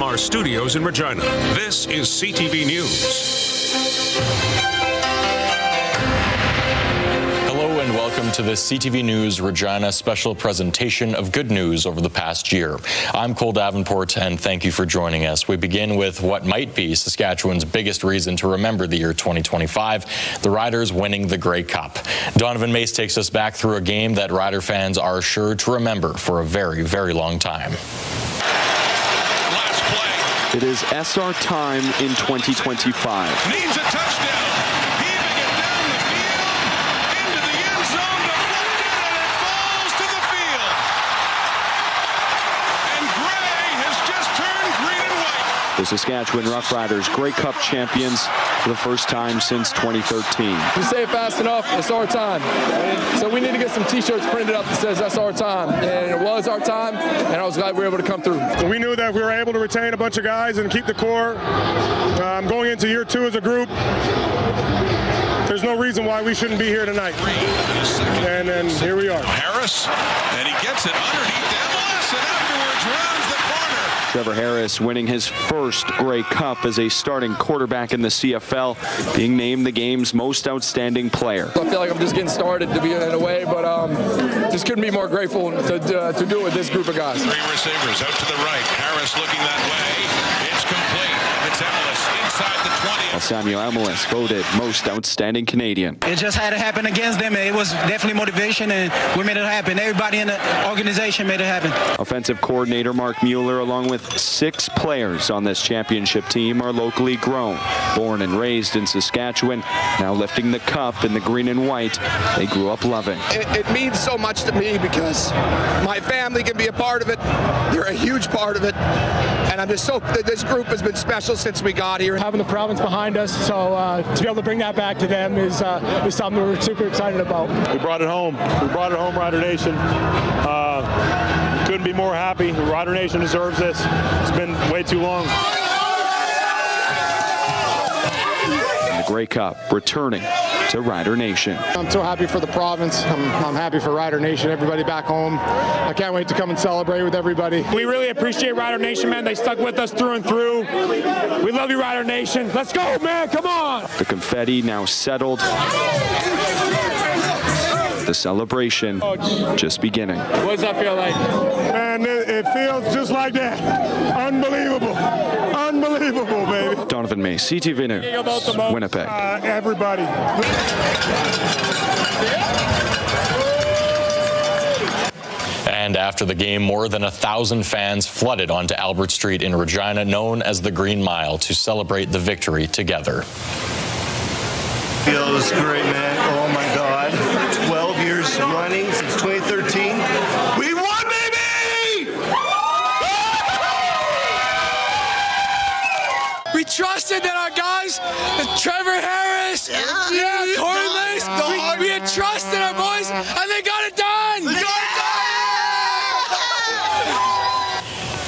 from our studios in Regina, this is CTV News. Hello and welcome to the CTV News Regina special presentation of good news over the past year. I'm Cole Davenport and thank you for joining us. We begin with what might be Saskatchewan's biggest reason to remember the year 2025, the Riders winning the Grey Cup. Donovan Mace takes us back through a game that Rider fans are sure to remember for a very, very long time. Last play. It is SR time in 2025. Needs a touchdown. Heaving it down the field. Into the end zone. Deflected and it falls to the field. And Gray has just turned green and white. The Saskatchewan Roughriders Grey Cup champions for the first time since 2013. You say it fast enough, it's our time. So we need to get some t-shirts printed up that says that's our time. And it was our time, and I was glad we were able to come through. We knew that we were able to retain a bunch of guys and keep the core. Going into year two as a group, there's no reason why we shouldn't be here tonight. And then here we are. Harris, and he gets it underneath the MLS and afterwards rounds the corner. Trevor Harris winning his first Grey Cup as a starting quarterback in the CFL, being named the game's most outstanding player. I feel like I'm just getting started to be in a way, but just couldn't be more grateful to do it with this group of guys. Three receivers out to the right. Harris looking that way. It's complete. It's Ellis inside the 20. Samuel Ellis voted most outstanding Canadian. It just had to happen against them. It was definitely motivation, and we made it happen. Everybody in the organization made it happen. Offensive coordinator Mark Mueller, along with 6 players on this championship team, are locally grown, born and raised in Saskatchewan, now lifting the cup in the green and white they grew up loving. It means so much to me because my family can be a part of it. They're a huge part of it. And I'm just so, this group has been special since we got here. Having the province behind us, so to be able to bring that back to them is something we're super excited about. We brought it home. We brought it home, Rider Nation. Couldn't be more happy. Rider Nation deserves this. It's been way too long. The Grey Cup returning to Rider Nation. I'm so happy for the province. I'm happy for Rider Nation, everybody back home. I can't wait to come and celebrate with everybody. We really appreciate Rider Nation, man. They stuck with us through and through. We love you, Rider Nation. Let's go, man. Come on. The confetti now settled. The celebration just beginning. What does that feel like? Man, it feels just like that. Unbelievable. Unbelievable, baby. Donovan Mace, CTV News, Winnipeg. Everybody. And after the game, more than 1,000 fans flooded onto Albert Street in Regina, known as the Green Mile, to celebrate the victory together. Feels great, man. Oh my God. 12 years running since 2013. We won, baby! We trusted that our guys, Trevor Harris, Corey Mace, we had trust in our boys, and they got it done!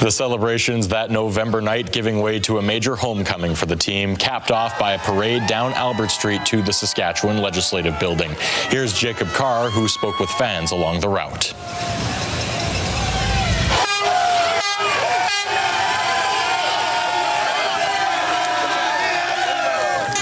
The celebrations that November night giving way to a major homecoming for the team, capped off by a parade down Albert Street to the Saskatchewan Legislative Building. Here's Jacob Carr, who spoke with fans along the route.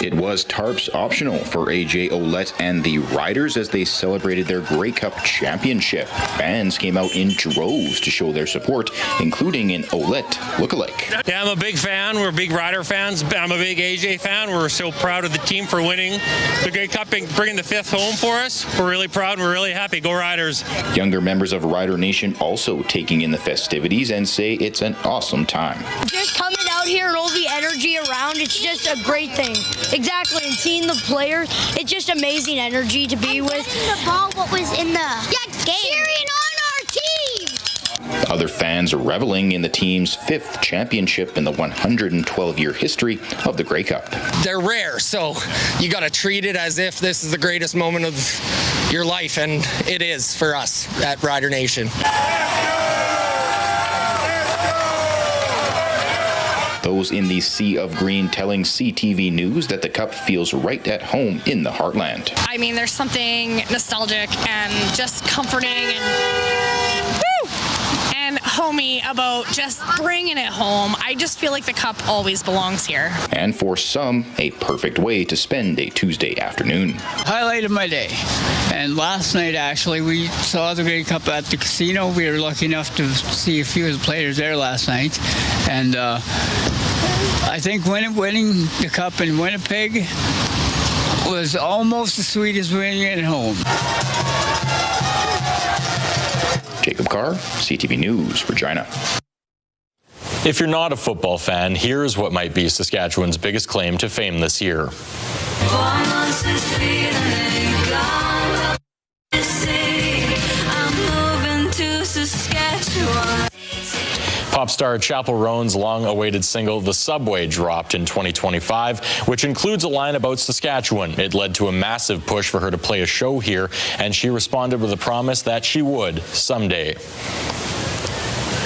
It was tarps optional for AJ Ouellette and the Riders as they celebrated their Grey Cup championship. Fans came out in droves to show their support, including an Ouellette lookalike. Yeah, I'm a big fan. We're big Rider fans. I'm a big AJ fan. We're so proud of the team for winning the Grey Cup and bringing the 5th home for us. We're really proud. We're really happy. Go Riders. Younger members of Rider Nation also taking in the festivities and say it's an awesome time. Just coming out here and all the energy around, it's just a great thing. Exactly, and seeing the players, it's just amazing energy to be with. The ball, what was in the game. Cheering on our team! Other fans are reveling in the team's 5th championship in the 112-year history of the Grey Cup. They're rare, so you got to treat it as if this is the greatest moment of your life, and it is for us at Rider Nation. Those in the Sea of Green telling CTV News that the Cup feels right at home in the heartland. I mean, there's something nostalgic and just comforting and home me about just bringing it home. I just feel like the cup always belongs here. And for some, a perfect way to spend a Tuesday afternoon. Highlight of my day. And last night, actually, we saw the Grey Cup at the casino. We were lucky enough to see a few of the players there last night. And I think winning the cup in Winnipeg was almost as sweet as winning it at home. Jacob Carr, CTV News, Regina. If you're not a football fan, here's what might be Saskatchewan's biggest claim to fame this year. Pop star Chappell Roan's long-awaited single, The Subway, dropped in 2025, which includes a line about Saskatchewan. It led to a massive push for her to play a show here, and she responded with a promise that she would someday.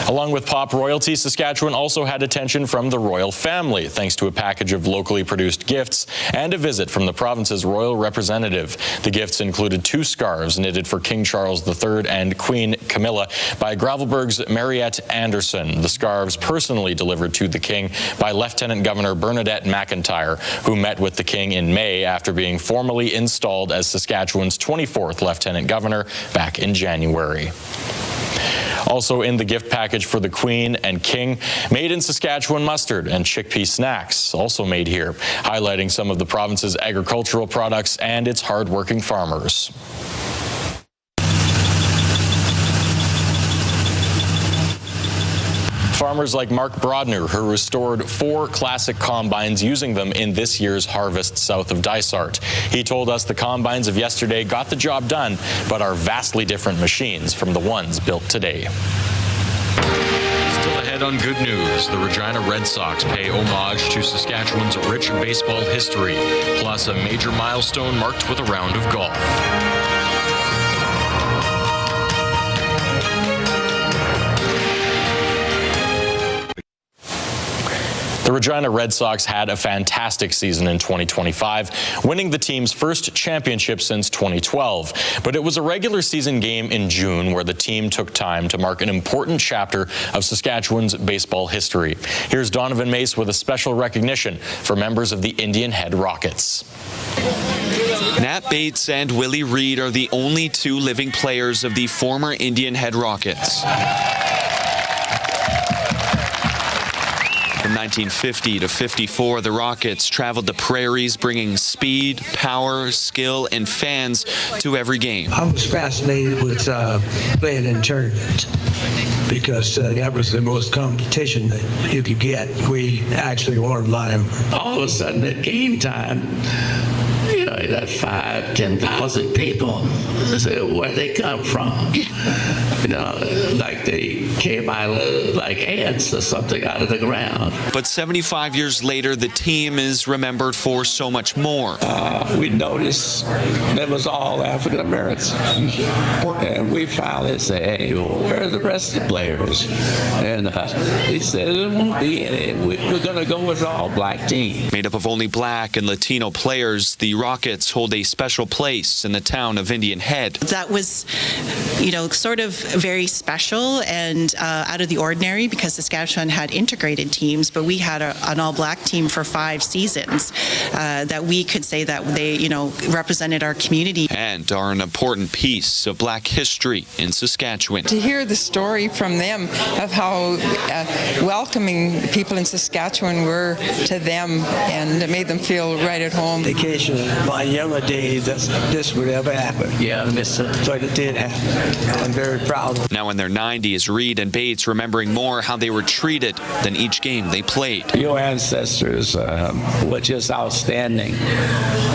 Along with pop royalty, Saskatchewan also had attention from the royal family, thanks to a package of locally produced gifts and a visit from the province's royal representative. The gifts included 2 scarves knitted for King Charles III and Queen Camilla by Gravelbourg's Mariette Anderson. The scarves personally delivered to the King by Lieutenant Governor Bernadette McIntyre, who met with the King in May after being formally installed as Saskatchewan's 24th Lieutenant Governor back in January. Also in the gift package for the Queen and King, made in Saskatchewan mustard and chickpea snacks, also made here, highlighting some of the province's agricultural products and its hard-working farmers. Farmers like Mark Brodner, who restored 4 classic combines using them in this year's harvest south of Dysart. He told us the combines of yesterday got the job done, but are vastly different machines from the ones built today. Still ahead on Good News, the Regina Red Sox pay homage to Saskatchewan's rich baseball history, plus a major milestone marked with a round of golf. The Regina Red Sox had a fantastic season in 2025, winning the team's first championship since 2012. But it was a regular season game in June where the team took time to mark an important chapter of Saskatchewan's baseball history. Here's Donovan Mace with a special recognition for members of the Indian Head Rockets. Nat Bates and Willie Reed are the only 2 living players of the former Indian Head Rockets. From 1950 to 54, the Rockets traveled the prairies, bringing speed, power, skill, and fans to every game. I was fascinated with playing in tournaments because that was the most competition that you could get. We actually learned a lot of. All of a sudden, at game time, you know, you got 5,000, 10,000 people. So where they come from? You know, like they came out like ants or something out of the ground. But 75 years later, the team is remembered for so much more. We noticed that was all African Americans. And we finally said, hey, well, where are the rest of the players? And he said, there won't be any. We're going to go with an all-black team. Made up of only black and Latino players, the Rockets hold a special place in the town of Indian Head. That was, you know, sort of very special and out of the ordinary because Saskatchewan had integrated teams, but we had an all-black team for 5 seasons that we could say that they, you know, represented our community. And are an important piece of black history in Saskatchewan. To hear the story from them of how welcoming people in Saskatchewan were to them, and it made them feel right at home. Occasionally, in my younger days, this would ever happen. Yeah, but it did happen. I'm very proud of it. Now in their 90s, Reed and Bates remembering more how they were treated than each game they played. Your ancestors were just outstanding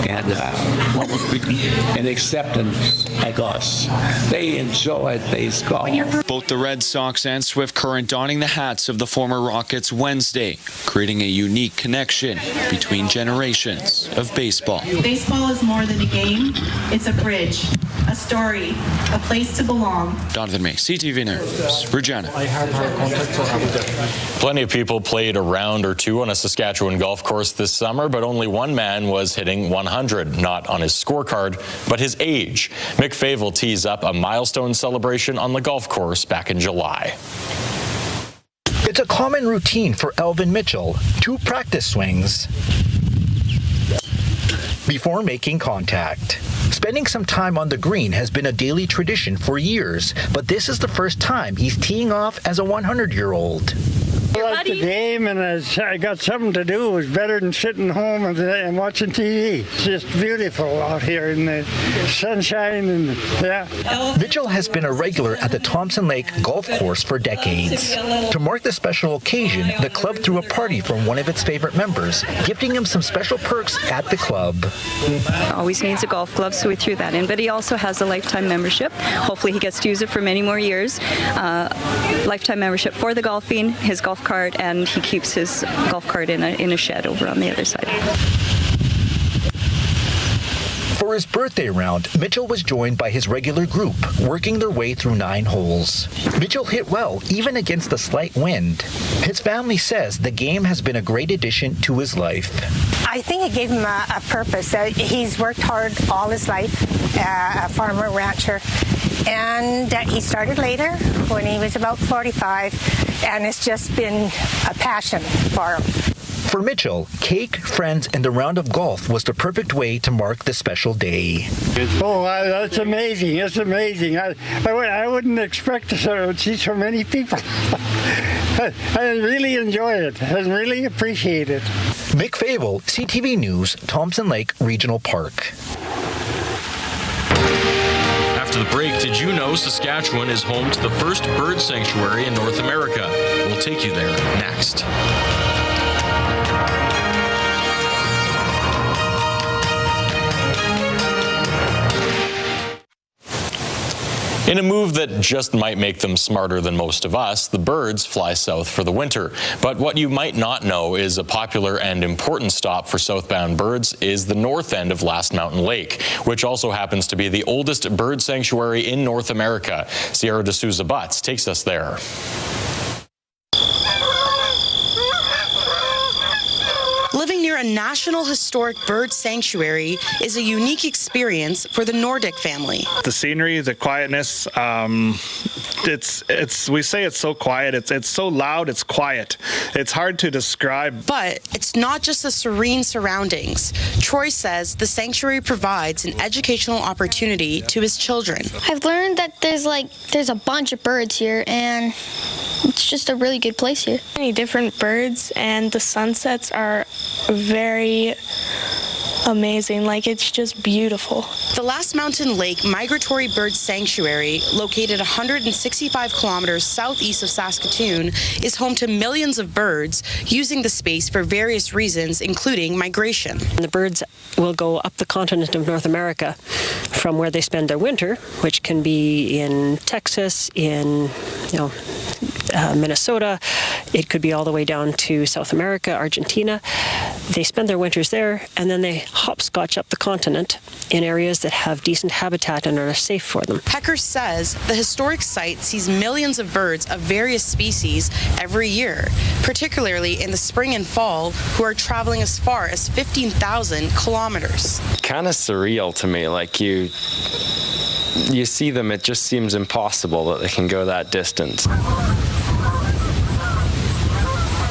and accepting like us. They enjoyed baseball. Both the Red Sox and Swift Current donning the hats of the former Rockets Wednesday, creating a unique connection between generations of baseball. Baseball is more than a game. It's a bridge, a story, a place to belong. Donovan May, CTV News, Regina. Plenty of people played a round or 2 on a Saskatchewan golf course this summer, but only one man was hitting 100, not on his scorecard, but his age. Mick Favel tees up a milestone celebration on the golf course back in July. It's a common routine for Elvin Mitchell, 2 practice swings before making contact. Spending some time on the green has been a daily tradition for years, but this is the first time he's teeing off as a 100-year-old. I like the game, and I got something to do. It was better than sitting home and watching TV. It's just beautiful out here in the sunshine, and yeah. Mitchell has been a regular at the Thompson Lake Golf Course for decades. To mark the special occasion, the club threw a party for one of its favorite members, gifting him some special perks at the club. Always needs a golf club, so we threw that in. But he also has a lifetime membership. Hopefully he gets to use it for many more years. Lifetime membership for the golfing, his golf cart, and he keeps his golf cart in a shed over on the other side. For his birthday round, Mitchell was joined by his regular group, working their way through 9 holes. Mitchell hit well, even against a slight wind. His family says the game has been a great addition to his life. I think it gave him a purpose. He's worked hard all his life, a farmer, rancher, and he started later when he was about 45, and it's just been a passion for him. For Mitchell, cake, friends, and a round of golf was the perfect way to mark the special day. Oh, that's amazing. It's amazing. I wouldn't expect to see so many people. I really enjoy it. I really appreciate it. Mick Favel, CTV News, Thompson Lake Regional Park. After the break, did you know Saskatchewan is home to the first bird sanctuary in North America? We'll take you there next. In a move that just might make them smarter than most of us, the birds fly south for the winter. But what you might not know is a popular and important stop for southbound birds is the north end of Last Mountain Lake, which also happens to be the oldest bird sanctuary in North America. Sierra D'Souza Butts takes us there. Living near a National Historic Bird Sanctuary is a unique experience for the Nordic family. The scenery, the quietness, we say it's so quiet, it's so loud, it's quiet. It's hard to describe. But it's not just the serene surroundings. Troy says the sanctuary provides an educational opportunity to his children. I've learned that there's a bunch of birds here, and it's just a really good place here. Many different birds, and the sunsets are very amazing. It's just beautiful. The Last Mountain Lake Migratory Bird Sanctuary, located 165 kilometers southeast of Saskatoon, is home to millions of birds using the space for various reasons, including migration. The birds will go up the continent of North America from where they spend their winter, which can be in Texas, in Minnesota. It could be all the way down to South America, Argentina. They spend their winters there, and then they hopscotch up the continent in areas that have decent habitat and are safe for them. Hecker says the historic site sees millions of birds of various species every year, particularly in the spring and fall, who are traveling as far as 15,000 kilometers. Kind of surreal to me. You see them, it just seems impossible that they can go that distance.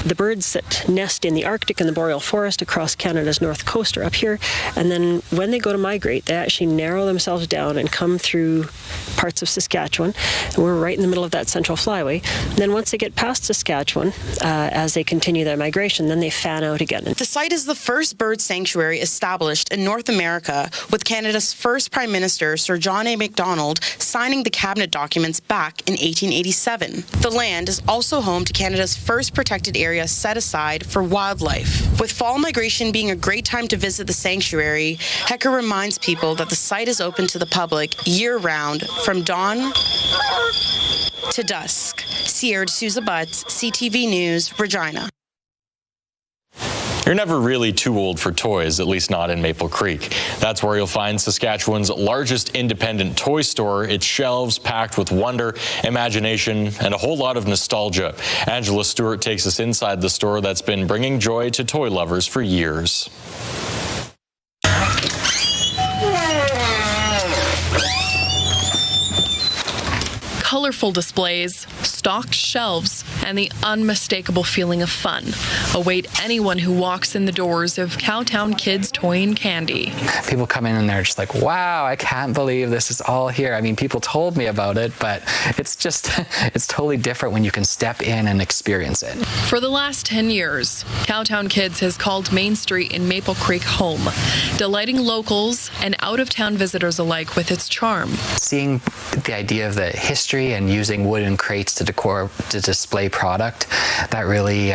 The birds that nest in the Arctic and the boreal forest across Canada's north coast are up here, and then when they go to migrate, they actually narrow themselves down and come through parts of Saskatchewan, and we're right in the middle of that central flyway. And then once they get past Saskatchewan, as they continue their migration, then they fan out again. The site is the first bird sanctuary established in North America, with Canada's first Prime Minister, Sir John A. Macdonald, signing the cabinet documents back in 1887. The land is also home to Canada's first protected area set aside for wildlife. With fall migration being a great time to visit the sanctuary, Hecker reminds people that the site is open to the public year-round from dawn to dusk. Sierra D'Souza Butts, CTV News, Regina. You're never really too old for toys, at least not in Maple Creek. That's where you'll find Saskatchewan's largest independent toy store, its shelves packed with wonder, imagination, and a whole lot of nostalgia. Angela Stewart takes us inside the store that's been bringing joy to toy lovers for years. Colorful colorful displays, stocked shelves, and the unmistakable feeling of fun await anyone who walks in the doors of Cowtown Kids Toy and Candy. People come in and they're just like, wow, I can't believe this is all here. I mean, people told me about it, but it's totally different when you can step in and experience it. For the last 10 years, Cowtown Kids has called Main Street in Maple Creek home, delighting locals and out-of-town visitors alike with its charm. Seeing the idea of the history and using wooden crates to display product, that really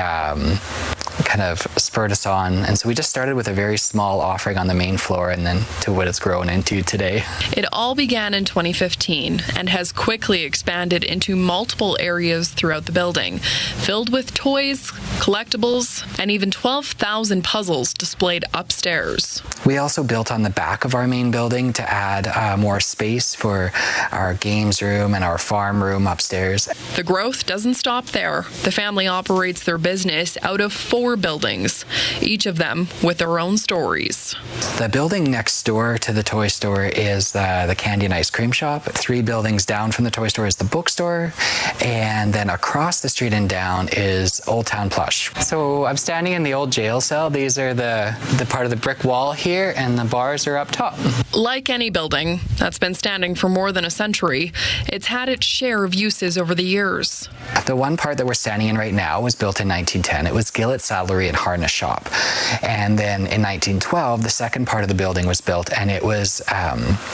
kind of spurred us on. And so we just started with a very small offering on the main floor and then to what it's grown into today. It all began in 2015 and has quickly expanded into multiple areas throughout the building, filled with toys, collectibles, and even 12,000 puzzles displayed upstairs. We also built on the back of our main building to add more space for our games room and our farm room upstairs. The growth doesn't stop there. The family operates their business out of 4 buildings, each of them with their own stories. The building next door to the toy store is the candy and ice cream shop. 3 buildings down from the toy store is the bookstore, and then across the street and down is Old Town Plush. So I'm standing in the old jail cell. These are the part of the brick wall here, and the bars are up top. Like any building that's been standing for more than a century, it's had its share of uses over the years. The one part that we're standing in right now was built in 1910. It was Gillett Saddlery and Harness Shop. And then in 1912, the second part of the building was built, and it was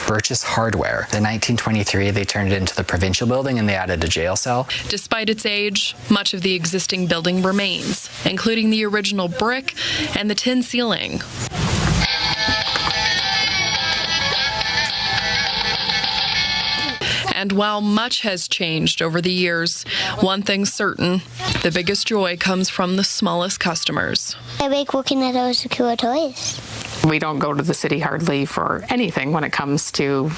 Birch's Hardware. In 1923, they turned it into the provincial building, and they added a jail cell. Despite its age, much of the existing building remains, including the original brick and the tin ceiling. And while much has changed over the years, one thing's certain, the biggest joy comes from the smallest customers. I like looking at those cool toys. We don't go to the city hardly for anything when it comes to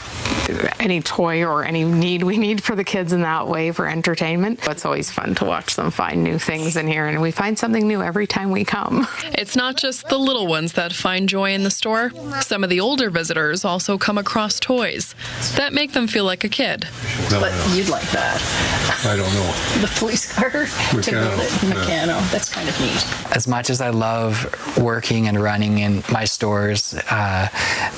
any toy or any need we need for the kids in that way for entertainment. It's always fun to watch them find new things in here, and we find something new every time we come. It's not just the little ones that find joy in the store. Some of the older visitors also come across toys that make them feel like a kid. But you'd like that. I don't know. The police car to build it, Meccano. That's kind of neat. As much as I love working and running in my stores,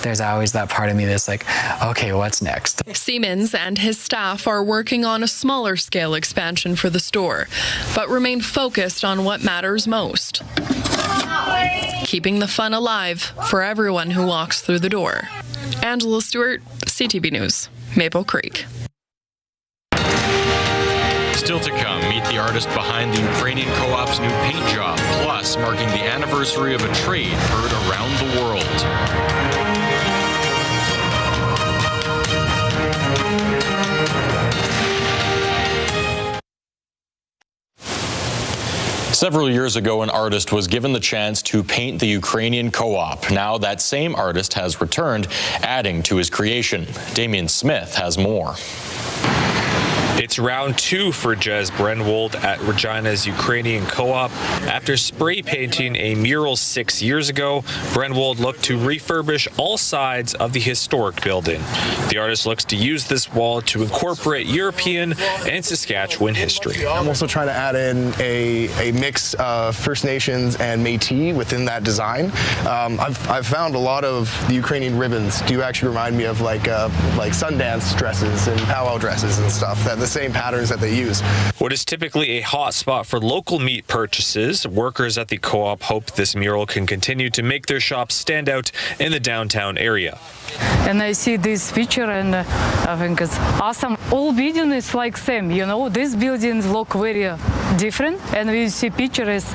there's always that part of me that's like, okay, what's next? Siemens and his staff are working on a smaller scale expansion for the store, but remain focused on what matters most. Keeping the fun alive for everyone who walks through the door. Angela Stewart, CTV News, Maple Creek. Still to come, meet the artist behind the Ukrainian co-op's new paint job, plus marking the anniversary of a trade heard around the world. Several years ago, an artist was given the chance to paint the Ukrainian co-op. Now that same artist has returned, adding to his creation. Damian Smith has more. It's round 2 for Jez Brenwold at Regina's Ukrainian Co-op. After spray painting a mural 6 years ago, Brenwold looked to refurbish all sides of the historic building. The artist looks to use this wall to incorporate European and Saskatchewan history. I'm also trying to add in a mix of First Nations and Métis within that design. I've found a lot of the Ukrainian ribbons do actually remind me of like Sundance dresses and powwow dresses and stuff. The same patterns that they use. What is typically a hot spot for local meat purchases, workers at the co-op hope this mural can continue to make their shops stand out in the downtown area. And I see this picture and I think it's awesome. All buildings like same, you know, these buildings look very different, and when you see pictures,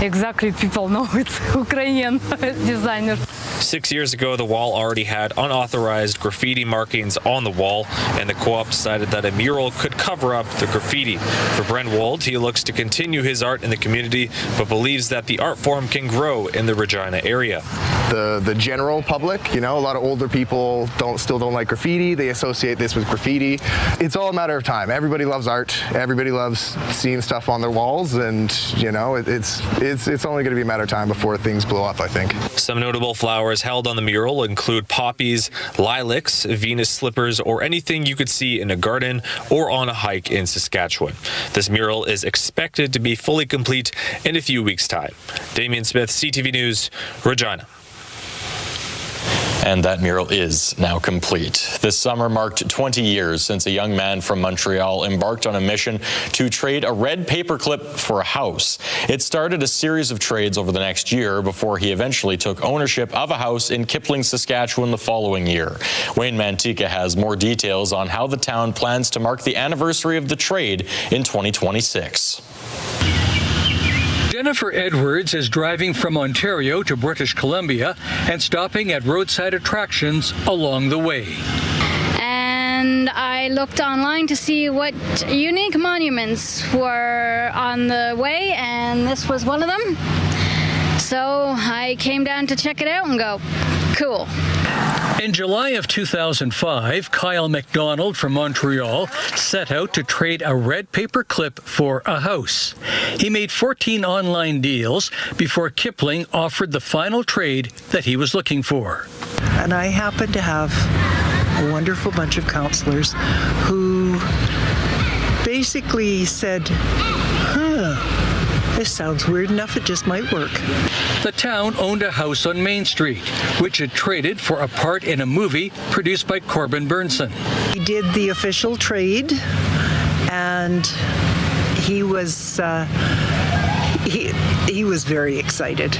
exactly people know it's Ukrainian designer. 6 years ago, the wall already had unauthorized graffiti markings on the wall, and the co-op decided that a mural could cover up the graffiti. For Brenwold, he looks to continue his art in the community, but believes that the art form can grow in the Regina area. the general public. You know, a lot of older people still don't like graffiti. They associate this with graffiti. It's all a matter of time. Everybody loves art. Everybody loves seeing stuff on their walls, and you know, it's only going to be a matter of time before things blow up, I think. Some notable flowers held on the mural include poppies, lilacs, Venus slippers, or anything you could see in a garden or on a hike in Saskatchewan. This mural is expected to be fully complete in a few weeks' time. Damien Smith, CTV News, Regina. And that mural is now complete. This summer marked 20 years since a young man from Montreal embarked on a mission to trade a red paperclip for a house. It started a series of trades over the next year before he eventually took ownership of a house in Kipling, Saskatchewan the following year. Wayne Mantika has more details on how the town plans to mark the anniversary of the trade in 2026. Jennifer Edwards is driving from Ontario to British Columbia and stopping at roadside attractions along the way. And I looked online to see what unique monuments were on the way, and this was one of them. So I came down to check it out and go, cool. In July of 2005, Kyle McDonald from Montreal set out to trade a red paper clip for a house. He made 14 online deals before Kipling offered the final trade that he was looking for. And I happened to have a wonderful bunch of counselors who basically said, this sounds weird enough, it just might work. The town owned a house on Main Street, which it traded for a part in a movie produced by Corbin Burnson. We did the official trade, and he was very excited,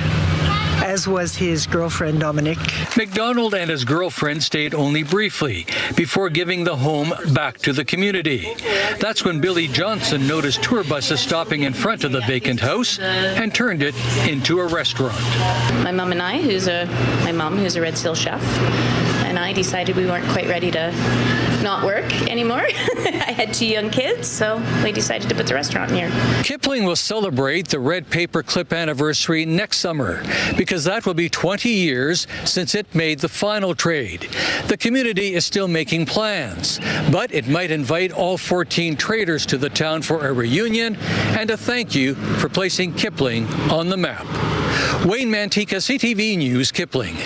as was his girlfriend, Dominic. McDonald and his girlfriend stayed only briefly before giving the home back to the community. That's when Billy Johnson noticed tour buses stopping in front of the vacant house and turned it into a restaurant. My mom and I, who's a Red Seal chef, and I decided we weren't quite ready to not work anymore. I had 2 young kids, so we decided to put the restaurant here. Kipling will celebrate the red paper clip anniversary next summer because that will be 20 years since it made the final trade. The community is still making plans, but it might invite all 14 traders to the town for a reunion and a thank you for placing Kipling on the map. Wayne Mantika, CTV News, Kipling.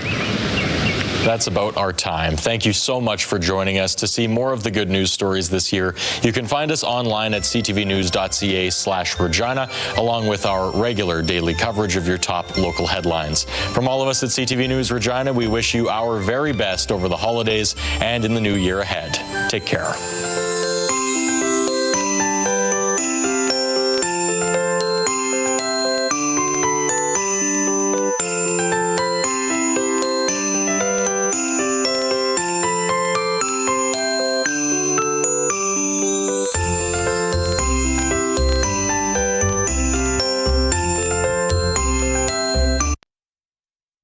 That's about our time. Thank you so much for joining us. To see more of the good news stories this year, you can find us online at ctvnews.ca/Regina, along with our regular daily coverage of your top local headlines. From all of us at CTV News Regina, we wish you our very best over the holidays and in the new year ahead. Take care.